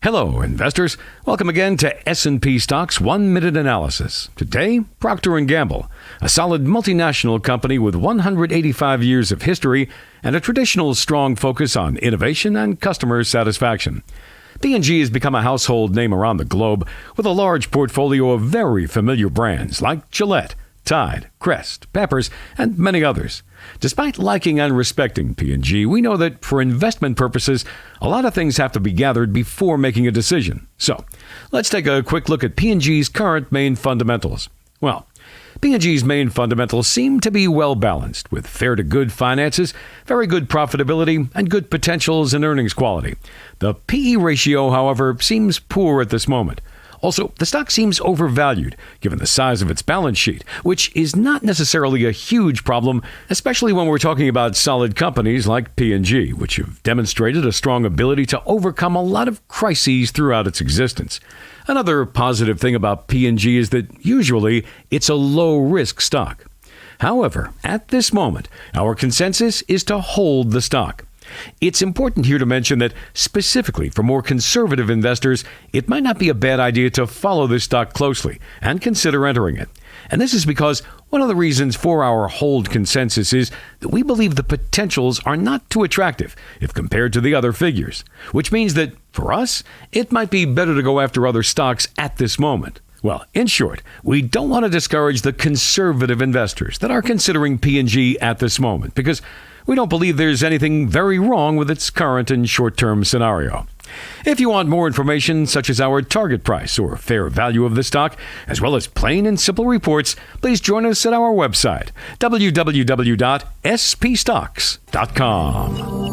Hello, investors. Welcome again to S&P Stocks 1 Minute Analysis. Today, Procter & Gamble, a solid multinational company with 185 years of history and a traditional strong focus on innovation and customer satisfaction. P&G has become a household name around the globe with a large portfolio of very familiar brands like Gillette, Tide, Crest, Peppers, and many others. Despite liking and respecting P&G, we know that for investment purposes, a lot of things have to be gathered before making a decision. So, let's take a quick look at P&G's current main fundamentals. Well, P&G's main fundamentals seem to be well balanced, with fair to good finances, very good profitability, and good potentials and earnings quality. The PE ratio, however, seems poor at this moment. Also, the stock seems overvalued, given the size of its balance sheet, which is not necessarily a huge problem, especially when we're talking about solid companies like P&G, which have demonstrated a strong ability to overcome a lot of crises throughout its existence. Another positive thing about P&G is that usually it's a low-risk stock. However, at this moment, our consensus is to hold the stock. It's important here to mention that specifically for more conservative investors, it might not be a bad idea to follow this stock closely and consider entering it. And this is because one of the reasons for our hold consensus is that we believe the potentials are not too attractive if compared to the other figures, which means that for us, it might be better to go after other stocks at this moment. Well, in short, we don't want to discourage the conservative investors that are considering P&G at this moment because we don't believe there's anything very wrong with its current and short-term scenario. If you want more information, such as our target price or fair value of the stock, as well as plain and simple reports, please join us at our website, www.spstocks.com.